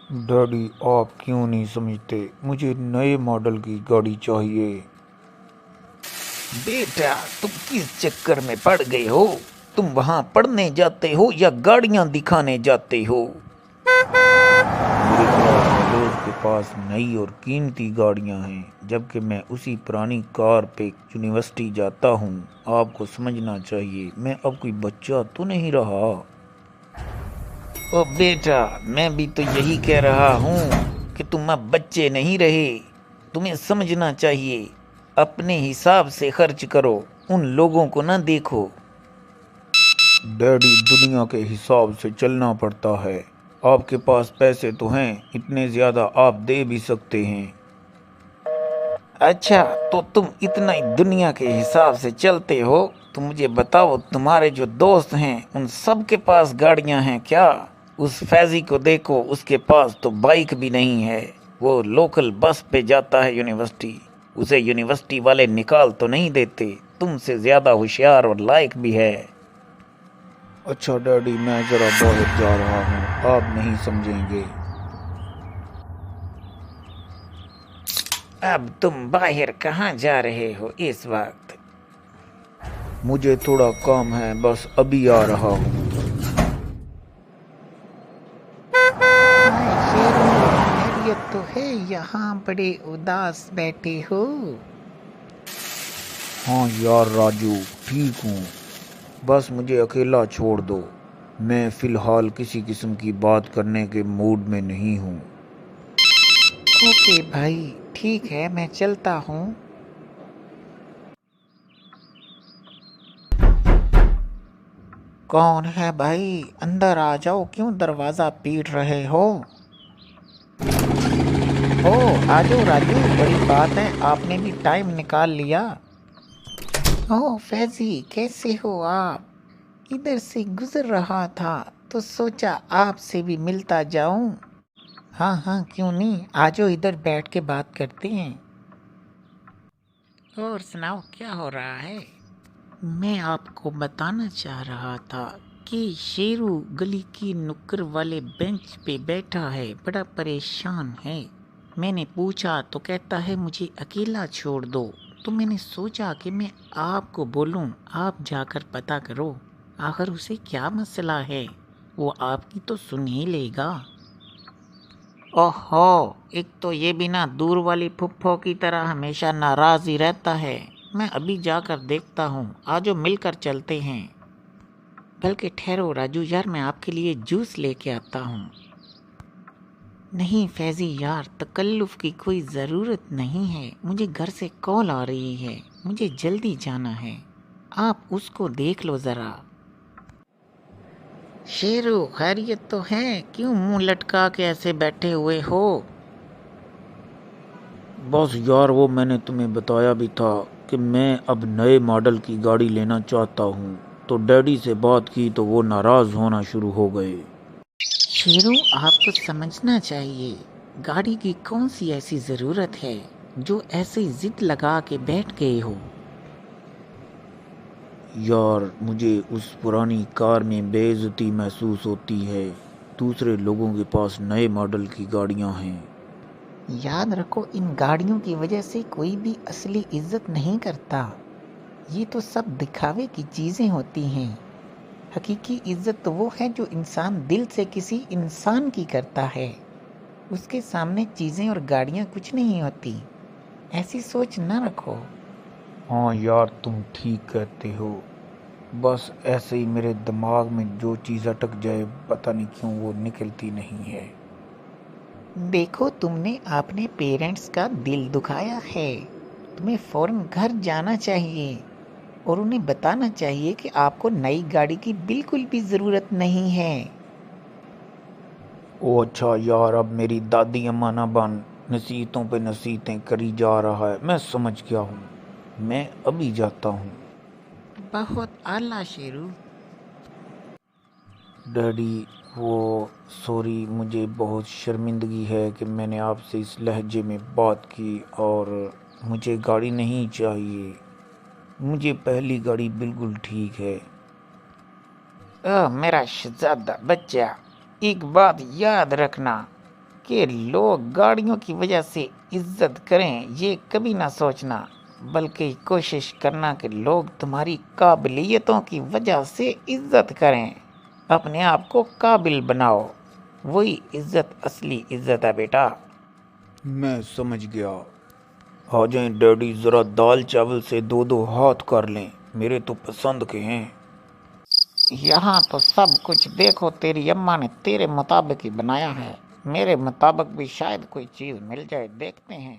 Daddy, आप क्यों नहीं समझते? मुझे नए मॉडल की गाड़ी चाहिए। बेटा, तुम किस चक्कर में पड़ गए हो? तुम वहां पढ़ने जाते हो या गाड़ियां दिखाने जाते हो? मेरे ख्याल में दोस्त के पास नई और कीमती गाड़ियां हैं, जबकि मैं उसी पुरानी कार पे यूनिवर्सिटी जाता हूँ। आपको समझना चाहिए, मैं अब कोई बच्चा तो नहीं रहा। ओ बेटा, मैं भी तो यही कह रहा हूँ कि तुम अब बच्चे नहीं रहे। तुम्हें समझना चाहिए, अपने हिसाब से खर्च करो, उन लोगों को ना देखो। डैडी, दुनिया के हिसाब से चलना पड़ता है। आपके पास पैसे तो हैं, इतने ज्यादा आप दे भी सकते हैं। अच्छा, तो तुम इतना ही दुनिया के हिसाब से चलते हो तो मुझे बताओ, तुम्हारे जो दोस्त हैं उन सब के पास गाड़ियां हैं क्या? उस फैजी को देखो, उसके पास तो बाइक भी नहीं है। वो लोकल बस पे जाता है यूनिवर्सिटी। उसे यूनिवर्सिटी वाले निकाल तो नहीं देते। तुमसे ज्यादा होशियार और लायक भी है। अच्छा डैडी, मैं जरा बाहर जा रहा हूँ, आप नहीं समझेंगे। अब तुम बाहर कहाँ जा रहे हो इस वक्त? मुझे थोड़ा काम है, बस अभी आ रहा हूँ। हाय शेरू, खैरियत तो है? यहाँ बड़े उदास बैठे हो। हाँ यार राजू, ठीक हूँ। बस मुझे अकेला छोड़ दो। मैं फिलहाल किसी किस्म की बात करने के मूड में नहीं हूँ। ओके भाई, ठीक है, मैं चलता हूँ। कौन है भाई? अंदर आ जाओ, क्यों दरवाजा पीट रहे हो? ओ, आ जाओ राजू, बड़ी बात है, आपने भी टाइम निकाल लिया। ओ फैजी, कैसे हो आप? इधर से गुजर रहा था तो सोचा आपसे भी मिलता जाऊं। हाँ हाँ, क्यों नहीं, आ जाओ, इधर बैठ के बात करते हैं। और सुनाओ, क्या हो रहा है? मैं आपको बताना चाह रहा था कि शेरू गली की नुक्कड़ वाले बेंच पे बैठा है, बड़ा परेशान है। मैंने पूछा तो कहता है मुझे अकेला छोड़ दो। तो मैंने सोचा कि मैं आपको बोलूं, आप जाकर पता करो, आखिर उसे क्या मसला है। वो आपकी तो सुन ही लेगा। ओहो, एक तो ये भी ना दूर वाली फुफ्फो की तरह हमेशा नाराज ही रहता है। मैं अभी जाकर देखता हूँ, आजो मिलकर चलते हैं। बल्कि ठहरो राजू यार, मैं आपके लिए जूस लेके आता हूँ। नहीं फैजी यार, तकल्लुफ़ की कोई ज़रूरत नहीं है। मुझे घर से कॉल आ रही है, मुझे जल्दी जाना है। आप उसको देख लो ज़रा। शेरू, खैरियत तो है? क्यों मुंह लटका के ऐसे बैठे हुए हो? बस यार, वो मैंने तुम्हें बताया भी था कि मैं अब नए मॉडल की गाड़ी लेना चाहता हूँ। तो डैडी से बात की तो वो नाराज़ होना शुरू हो गए। शेरू, आपको समझना चाहिए, गाड़ी की कौन सी ऐसी ज़रूरत है जो ऐसे जिद लगा के बैठ गए हो? यार, मुझे उस पुरानी कार में बेइज्जती महसूस होती है। दूसरे लोगों के पास नए मॉडल की गाड़ियां हैं। याद रखो, इन गाड़ियों की वजह से कोई भी असली इज्जत नहीं करता। ये तो सब दिखावे की चीज़ें होती हैं। हकीकी इज्जत तो वो है जो इंसान दिल से किसी इंसान की करता है। उसके सामने चीज़ें और गाड़ियाँ कुछ नहीं होती। ऐसी सोच ना रखो। हाँ यार, तुम ठीक कहते हो। बस ऐसे ही मेरे दिमाग में जो चीज़ अटक जाए, पता नहीं क्यों वो निकलती नहीं है। देखो, तुमने अपने पेरेंट्स का दिल दुखाया है। तुम्हें फौरन घर जाना चाहिए और उन्हें बताना चाहिए कि आपको नई गाड़ी की बिल्कुल भी ज़रूरत नहीं है। ओ अच्छा यार, अब मेरी दादी अम्मा ना बन, नसीहतों पे नसीहतें करी जा रहा है। मैं समझ गया हूँ, मैं अभी जाता हूँ। बहुत आला शेरू। डैडी, वो सॉरी, मुझे बहुत शर्मिंदगी है कि मैंने आपसे इस लहजे में बात की। और मुझे गाड़ी नहीं चाहिए, मुझे पहली गाड़ी बिल्कुल ठीक है। मेरा शहजादा बच्चा, एक बात याद रखना, کہ لوگ گاڑیوں کی وجہ سے عزت کریں، یہ کبھی نہ سوچنا، بلکہ کوشش کرنا کہ لوگ تمہاری قابلیتوں کی وجہ سے عزت کریں۔ اپنے آپ کو قابل بناؤ، وہی عزت اصلی عزت ہے بیٹا۔ میں سمجھ گیا۔ آ جائیں ڈیڈی، ذرا دال چاول سے دو ہاتھ کر لیں، میرے تو پسند کے ہیں۔ یہاں تو سب کچھ دیکھو تیری اماں نے تیرے مطابق ہی بنایا ہے، میرے مطابق بھی شاید کوئی چیز مل جائے، دیکھتے ہیں۔